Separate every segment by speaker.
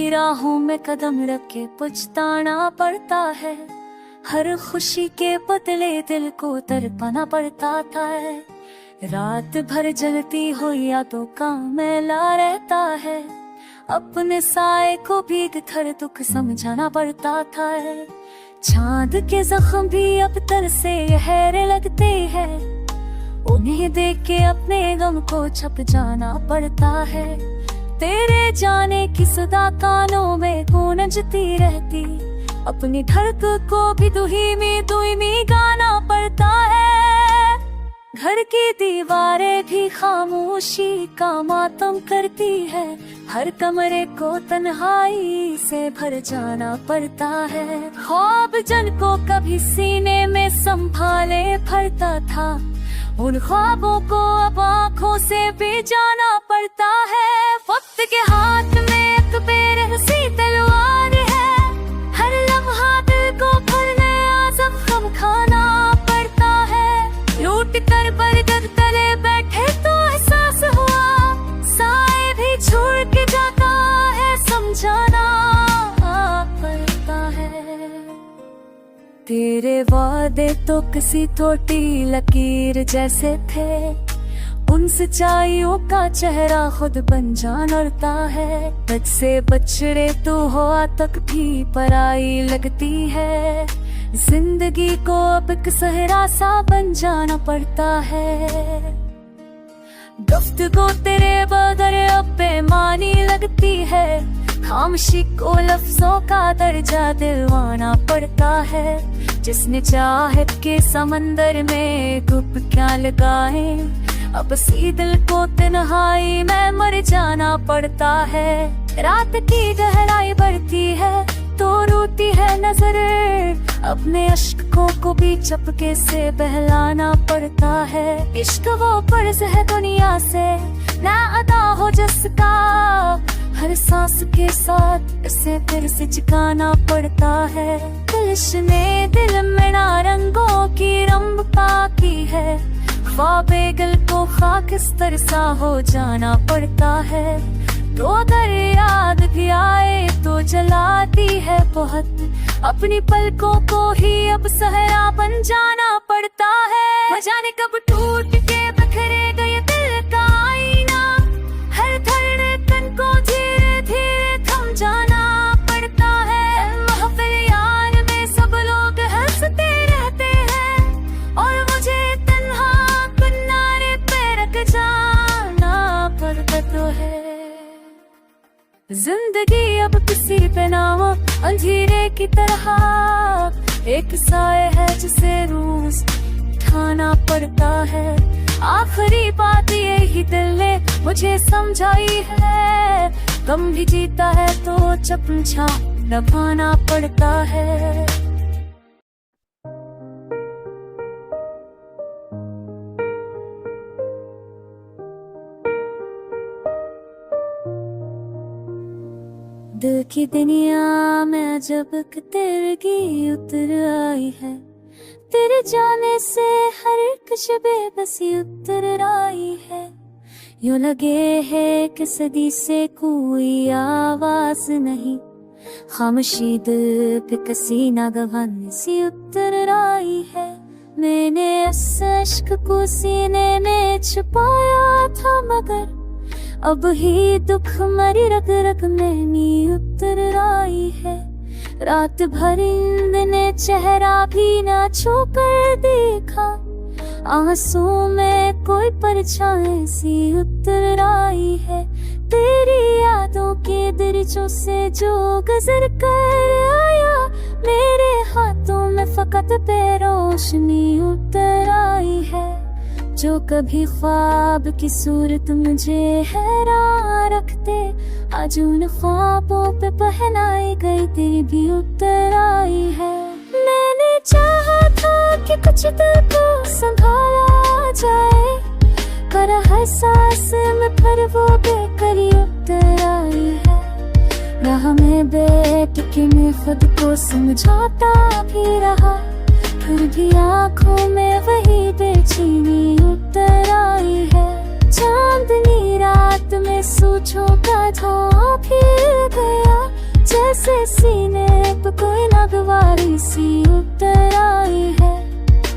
Speaker 1: की राहों में कदम रख के पछताना पड़ता है। हर खुशी के बदले दिल को तड़पाना पड़ता है। रात भर जलती हो यादों का मैला रहता है। अपने साए को भीग कर दुख समझाना पड़ता था। चांद के जख्म भी अब तर से गहरे लगते हैं। उन्हें देख के अपने गम को छप जाना पड़ता है। तेरे जाने की सदा कानों में गूंजती रहती। अपनी धड़कन को भी दुहीमी गाना पड़ता है। घर की दीवारें भी खामोशी का मातम करती है। हर कमरे को तन्हाई से भर जाना पड़ता है। ख्वाब जिनको कभी सीने में संभाले भरता था, उन ख्वाबों को अब आँखों से भी जाना पड़ता है। वक्त के हाथ में एक बेरहसी तलवार है। हर लम्हा दिल को भरने आज़म गम खाना पड़ता है। लूट कर बरगद तले बैठे तो एहसास हुआ, साए भी छोड़ के जाता है, समझाना पड़ता है। तेरे वादे तो किसी छोटी लकीर जैसे थे। उन सच्चाइयों का चेहरा खुद बन जानता है। बच से बछड़े तो हवा तक भी पराई लगती है। जिंदगी को अब एक सहरा सा बन जाना पड़ता है। गुफ्तगू तेरे बगैर अब बेमानी लगती है। खामोशी को लफ्जों का दर्जा दिलवाना पड़ता है। जिसने चाहत के समंदर में डूब क्या लगाए, अब सी दिल को तन्हाई में मर जाना पड़ता है। रात की गहराई बढ़ती है तो रोती है नजर। अपने अश्कों को भी चपके से बहलाना पड़ता है। इश्क वो फर्ज है दुनिया से ना अदा हो जिसका, हर सांस के साथ इसे फिर से जगाना पड़ता है। कृष्ण दिल में नारंगों की रंग पाकी है। ख्वाबे दिल को खाकिस्तर सा हो जाना पड़ता है। तो अगर याद भी आए तो जलाती है बहुत। अपनी पलकों को ही अब सहरा बन जाना पड़ता है। न जाने कब टूट के बिखरे गए दिल का आईना। हर धड़कन को धीरे धीरे थम जाना पड़ता है। महफिल यार में सब लोग हंसते रहते हैं और मुझे तन्हा किनारे पे रख जाना पड़ता तो है। जिंदगी अब किसी पे नाम अंधेरे की तरह एक साए है जिसे रोज उठाना पड़ता है। आखिरी बात यही दिल ने मुझे समझाई है। गम भी जीता है तो चपचा दबाना पड़ता है। दिल की दुनिया में अजब तेरगी उतर आई है। तेरे जाने से हर एक शबे बसी उतर आई है। यूं लगे है कि सदी से कोई आवाज नहीं। खामोशी दिल पे कसी नागवान सी उतर आई है। मैंने उस अश्क को सीने में छुपाया था मगर अब ही दुख मरी रग रग में नी उतर आई है। रात भर नींद ने चेहरा भी ना छू कर देखा। आंसू में कोई परछाई सी उतर आई है। तेरी यादों के दरिचों से जो गुजर कर आया, मेरे हाथों में फकत बेरोशनी उतर आई है। जो कभी ख्वाब की सूरत मुझे हैरान रखते, आज उन ख्वाबों पे पहनाई गई तेरी भी उतर आई है। मैंने चाहा था कि कुछ दिल को संभाला जाए, पर हर सांस में फिर वो बेकरी उतर आई है। राह में बैठ के मैं खुद को समझाता भी रहा, फिर भी आँखों में वही बेचैनी उतर आई है। चांदनी रात में सोचों का धों फिर गया, जैसे सीने पे कोई नागवारी सी उतर आई है।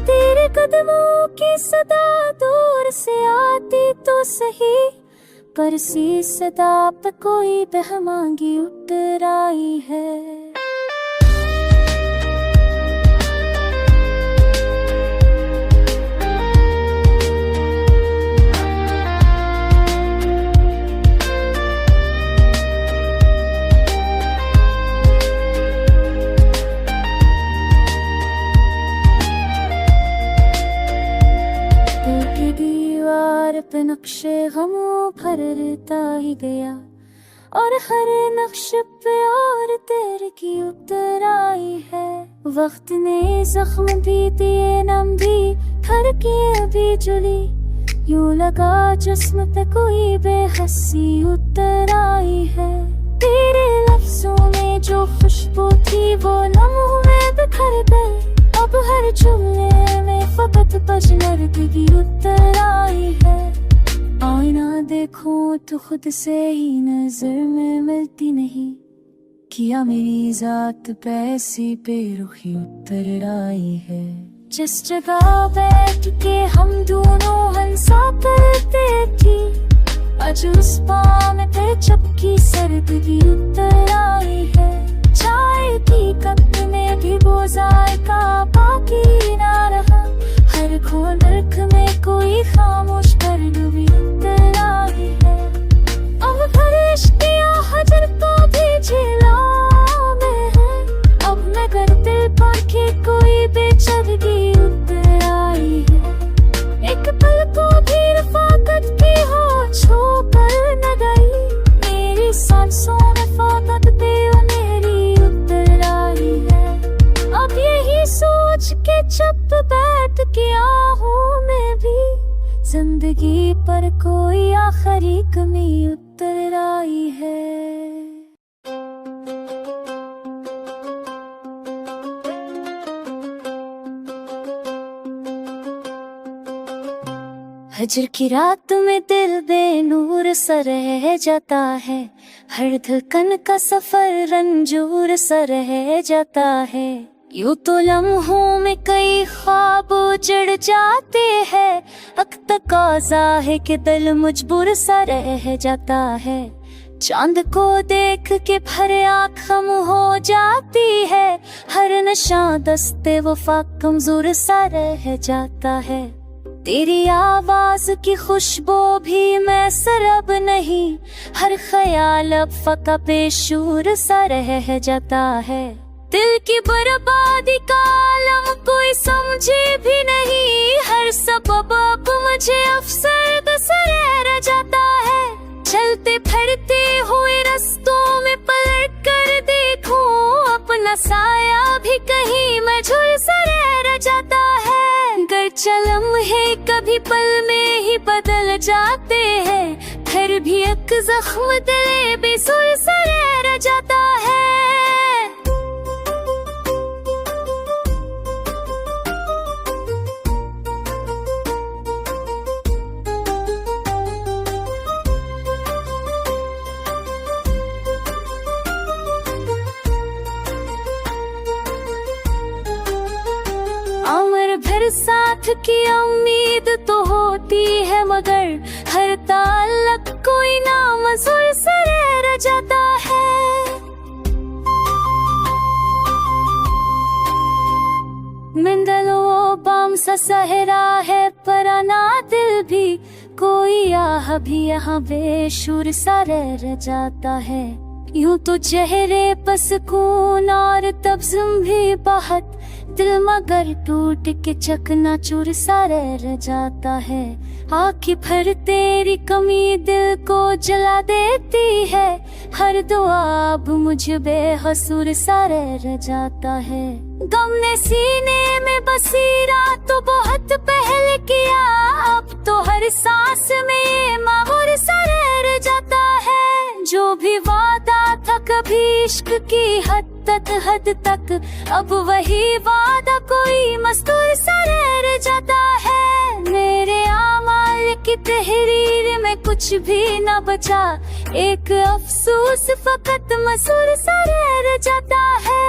Speaker 1: तेरे कदमों की सदा दूर से आती तो सही, पर सी सदा पे कोई बहमांगी उतर आई है। पे नक्शे गमों भरता ही गया, और हर नक्श पे और तेरे की उतर आई है। वक्त ने जख्म भी दिए, नम भी हर की अभी जुली, यूं लगा जिस्म पे कोई बेहसी उतर आई है। तेरे लफ्जों में जो खुशबू थी वो लम्हों में बिखर गई, अब हर जुमले में फकत बजनर्दगी उतर आई है। आईना देखूं तो खुद से ही नजर में मिलती नहीं, किया मेरी जात पे ऐसी बेरुखी उतर आई है। जिस जगह बैठ के हम दोनों हंसा करते थी, आज उस पाम पे चपकी सर्दगी उतर आई है। चाय की कप में भी वो जायका बाकी ना रहा, हर खोनक में कोई खामोश पहलू उतर आई है। अब हर इश्किया हजर का भी झेला में है, अब मगर दिल पर के कोई बेचैनी उतर आई है। एक पल को भी रफाकत की हो छोकर न गई, मेरी सांसों में फाकत पे मेरी उतर आई है। अब यही सोच के चुप बैठ गया हूँ मैं भी, जिंदगी पर कोई आखिरी कमी उतर आई है। हजर की रात में दिल बेनूर सा रह जाता है, हर धड़कन का सफर रंजूर सा रह जाता है। यूं तो लम्हों में कई ख्वाब उजड़ जाते हैं, वक्त तकाज़ा है कि दिल मजबूर सा रह जाता है। चांद को देख के भरे आँख खम हो जाती है, हर नशा दस्ते वफा कमजोर सा रह जाता है। तेरी आवाज की खुशबू भी मैसर अब नहीं, हर ख्याल अब फका बेशूर सा रह जाता है। दिल की बर्बादी का आलम कोई समझे भी नहीं, हर सबब अब मुझे अफसरद सा रह जाता है। चलते फिरते हुए रास्तों में पलट कर देखूं, अपना साया भी कहीं मजबूर सा रह जाता है। गर्चे लम्हे कभी पल में ही बदल जाते हैं, फिर भी एक जख्म दिल बेसुर सा रह जाता है। उम्र भर साथ की उम्मीद तो होती है, मगर हर ताल्लुक कोई नामज़ूर सा रह जाता है। मिंदल वो बाम सा सहरा है, पर आना दिल भी कोई आह भी यहाँ बेशुर सा रह जाता है। यूं तो चेहरे पर सुकून और तबस्सुम भी बहुत, दिल मगर टूट के चकनाचूर सा रह जाता है। आँखें भर तेरी कमी दिल को जला देती है, हर दुआ अब मुझ बेहसूर सा रह जाता है। गम ने सीने में बसीरा तो बहुत पहले किया, अब तो हर सांस में मामूर सा रह जाता है। जो भी वादा था कभी इश्क की हद तक, अब वही वादा कोई मस्तूर सा रह जाता है। मेरे आमाल की तहरीर में कुछ कुछ भी न बचा, एक अफसोस फकत मसूर सा रह जाता है।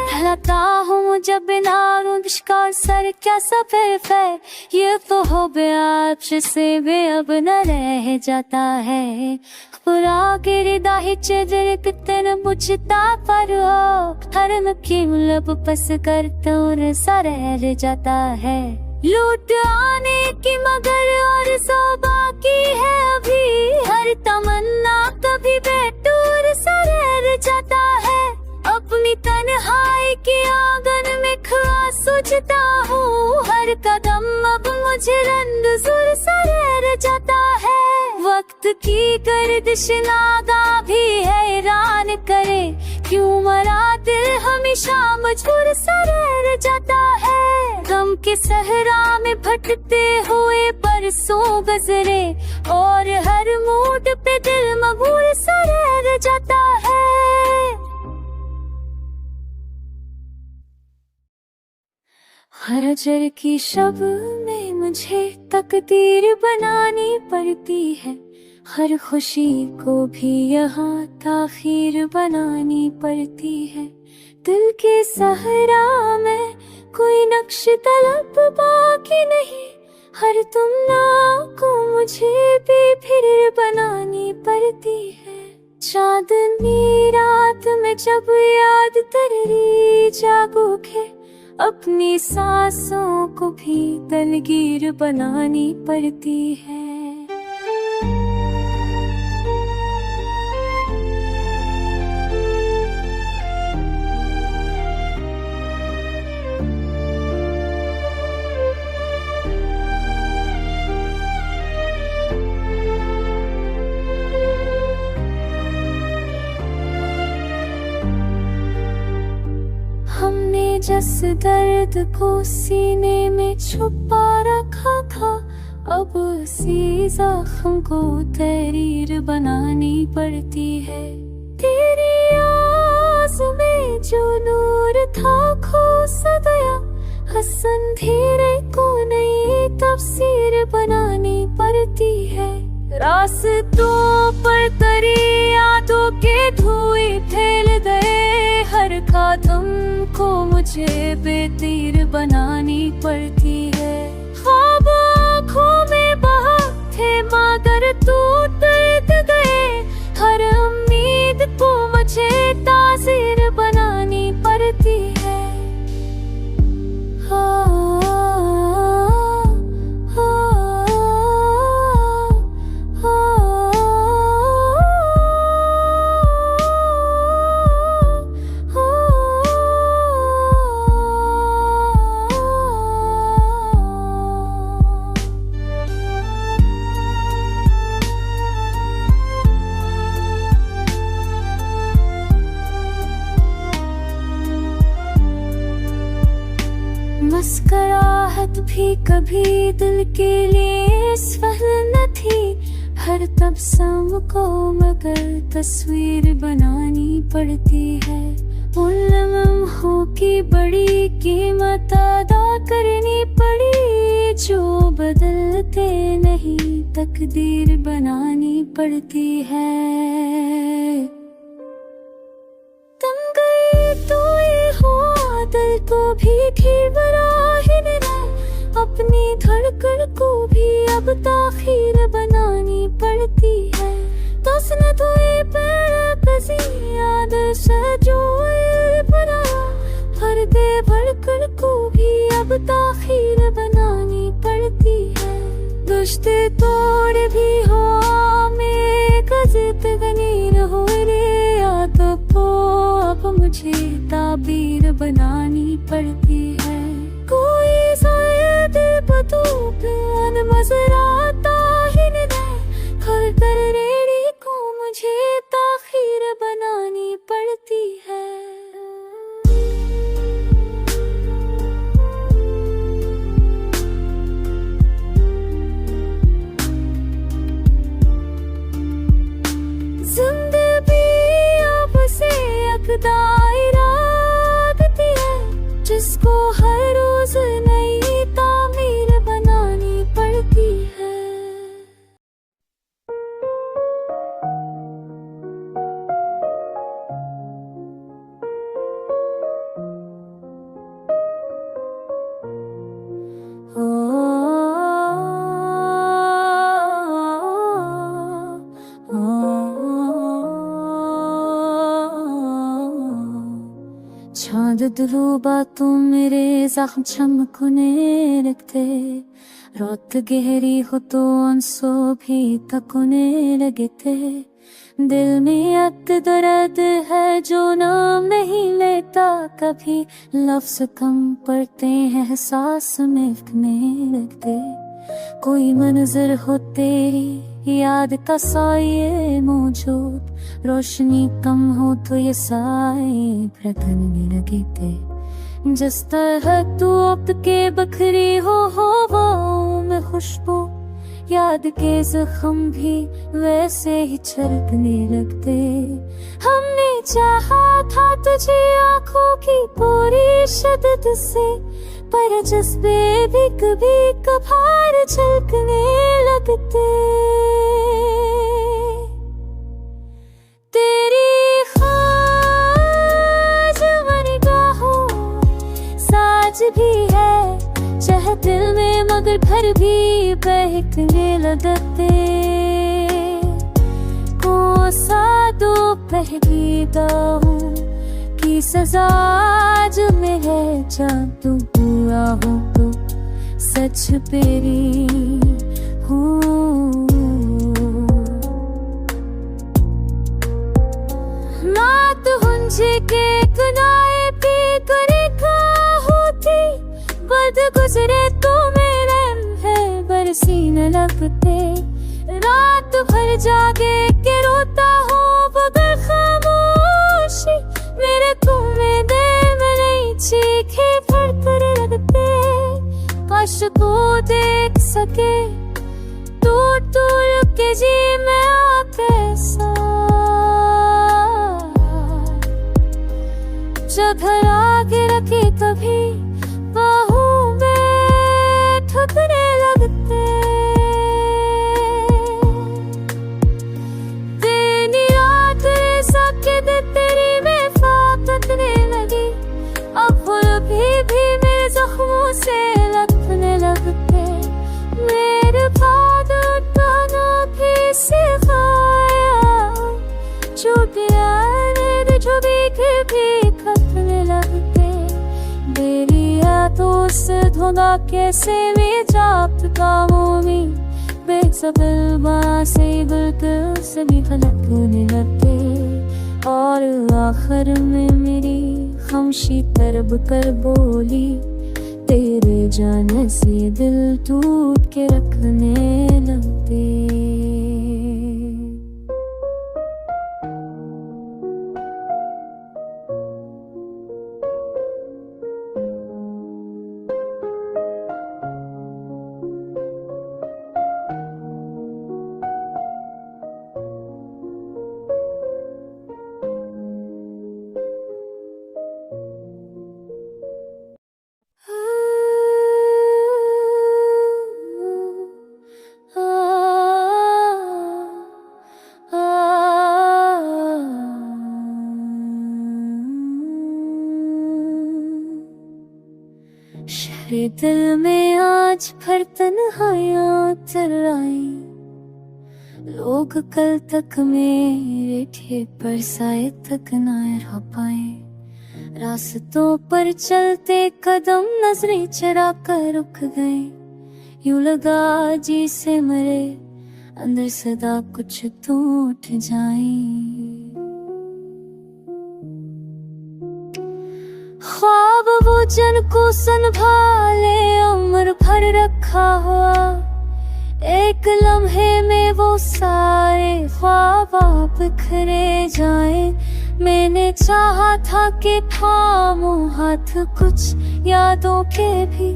Speaker 1: कहलाता हूँ जब बिना रुंदिश का सर क्या सफेद है, ये तो हो आपसे से भी अब न रह जाता है। पूरा गिरदा ही चदर कितन बुझता पर हो, हर नकी लब पस कर तोर सा रह जाता है। लूट आने की मगर और सो बाकी है अभी, हर तमन्ना कभी बेटूर सा रह जाता है। अपनी तन्हाई की आंगन में खड़ा सोचता हूँ, हर कदम अब मुझे रंगजुर सा रह जाता है। वक्त की गर्दिश नागा भी हैरान करे, क्यों मरा दिल हमेशा मजबूर सा रह जाता है। गम के सहरा में भटकते हुए बरसों गुजरे, और हर मूड पे दिल मबूर सा रह जाता है। हर अजर की शब में मुझे तकदीर बनानी पड़ती है, हर खुशी को भी यहाँ ताखीर बनानी पड़ती है। दिल के सहरा में कोई नक्श तलब बाकी नहीं, हर तुमना को मुझे भी फिर बनानी पड़ती है। चांदनी रात में जब याद तररी जागोगे, अपनी सांसों को भी दलगीर बनानी पड़ती है। हमने जिस दर्द को सीने में छुपा रखा था, अब उसी जख्म को तहरीर बनानी पड़ती है। तेरी आँख में जो नूर था खो सा गया, हसन धीरे को नई तफसीर बनानी पड़ती है। रास्तों पर तरी यादों के धुएं फैल गए, हर कदम को मुझे बेतीर बनानी पड़ती है। ख्वाब आँखों में बहा थे मगर टूट गए, हर उम्मीद को मुझे ताज़ीर बनानी पड़ती है। मुस्कुराहट भी कभी दिल के लिए सफल न थी, हर तबस्सुम को मगर तस्वीर बनानी पड़ती है। उन लम्हों की बड़ी कीमत अदा करनी पड़ी, जो बदलते नहीं तकदीर बनानी पड़ती है। तुम गए तो ये हुआ दिल को भी ठीक राह देना, अपनी धड़कन को भी अब ताखीर बनानी पड़ती है। तस्न धोए पैर कसी याद सजोए बना, हर दे धड़कन को भी अब ताखीर बनानी पड़ती है। रिश्ते तोड़ भी हो में गजत गनी न हो रे, याद को अब मुझे ताबीर बनानी पड़ती है। कोई शायद बतू प्यान नजर आता ही नहीं, हर दरेड़ी को मुझे ताखीर बनानी पड़ती है। जिंदगी अब से एक दायरा है, जिसको रूबा तुम मेरे जख्म चमकने लगते, रात गहरी हो तो आंसू भी तकने लगे थे। दिल में अत दर्द है जो नाम नहीं लेता, कभी लफ्ज कम पड़ते हैं एहसास महकने लगते। कोई मंजर हो तेरी याद का साये मौजूद, रोशनी कम हो तो ये साए भड़कने लगे थे। जिस तरह तू अब के बखरी हो हवाओं में खुशबू, याद के जख्म भी वैसे ही छलकने लगते। हमने चाहा था तुझे आँखों की पूरी शिद्दत से, पर जज्बे भी कभी कभार छलकने लगते। तेरी ख्वाज निगाहों साज भी है, चाहे दिल में मगर घर भी बहकने लगते। कोसा दो पहली दाहों की सजा आज में है, जादू हुआ हो तो सच पेरी हूँ। रात हुंझे के किनारे पे करे का होती, बद गुजरे तो मेरे है बरसी न लगते। रात भर जागे के रोता हो बगैर खामोशी, मेरे कुएं दिल में नहीं चीखे धड़कने लगते। काश को देख सके टूट टूट के जी मैं कैसा, जब आगे रखे कभी बाहों में ठुकने लगते। तेरी रात सके तेरी में फाकतने लगी, अब फूल भी मेरे जख्मों से लगने लगते। मेरे बाद उठाना भी सिखाया, छुपिया मेरे छुपी के भी खतने लगते। मेरी यादों से धोना कैसे में जापता मोमी, बेसब्र माँ से बिल्कुल सभी फलकने लगते। और आखिर में मेरी खामोशी तरब कर बोली, तेरे जाने से दिल टूट के रखने लगते। शहरे दिल में आज भर तन्हाइयां चराई, लोग कल तक मेरे ठे पर साए तक ना रह पाए। रास्तों पर चलते कदम नजरें चरा कर रुक गए, यूं लगा जी से मरे अंदर सदा कुछ तो उठ जाए। ख्वाब वो जन को संभाले उम्र भर रखा हुआ, एक लम्हे में वो सारे ख्वाब बिखरे जाए। मैंने चाहा था कि थामूं हाथ कुछ यादों के भी,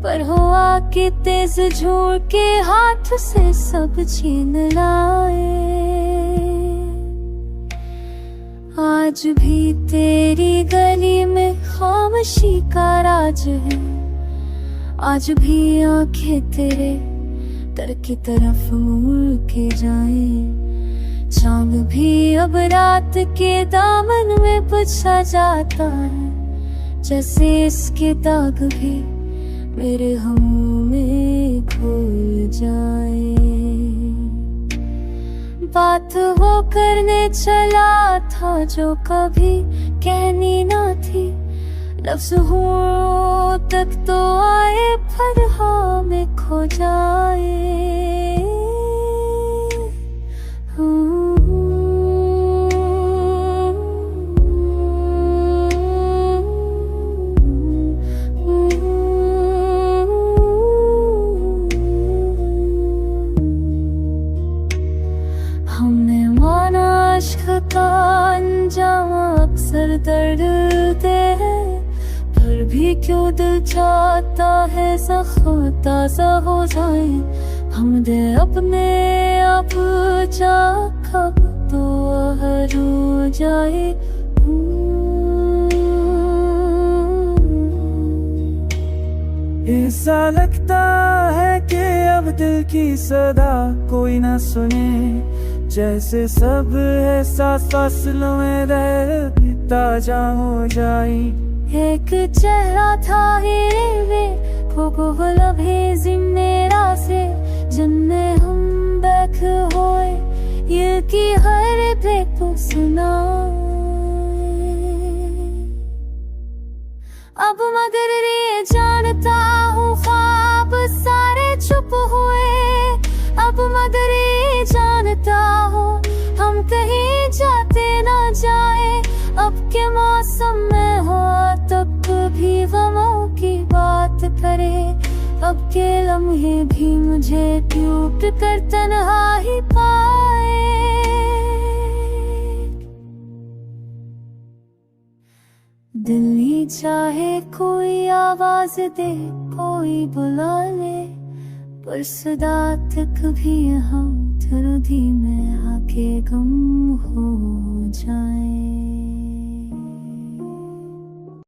Speaker 1: पर हुआ कि तेज झोड़ के हाथ से सब छीन लाए। आज भी तेरी गली में खामोशी का राज है, आज भी आंखें तेरे दर की तरफ मुड़ के जाए। चांद भी अब रात के दामन में बचा जाता है, जैसे इसके दाग भी मेरे हम में घुल जाए। बात वो करने चला था जो कभी कहनी ना थी, लफ्ज़ हो तक तो आए पर हाँ में खो जाए। हमने माना इश्क का अंजाम अक्सर दर्द दे, फिर भी क्यों दिल चाहता है ज़ख्म ताज़ा हो जाए। हम दे अपने आप जा कब तो हर हो जाए।
Speaker 2: ऐसा लगता है कि अब दिल की सदा कोई ना सुने, जैसे सब एहसास फासलों में रह ताजा हो जाए।
Speaker 1: एक चेहरा था हीरे वो लम्हे जिन्नेरा से, जिनने हम बैठ होए ये की हर बेत सुना। अब मगर ये जानता हूँ ख्वाब सारे चुप हुए। अब मगर ये जानता हूँ हम कहीं जाते ना जाए। अब के मौसम में हो तब भी गमों की बात करे। अब के लम्हे भी मुझे टूट कर तन्हा ही पाए। दिल चाहे कोई आवाज दे, कोई बुला ले, पर सदा तक भी हम धुंधी में आके गम हो।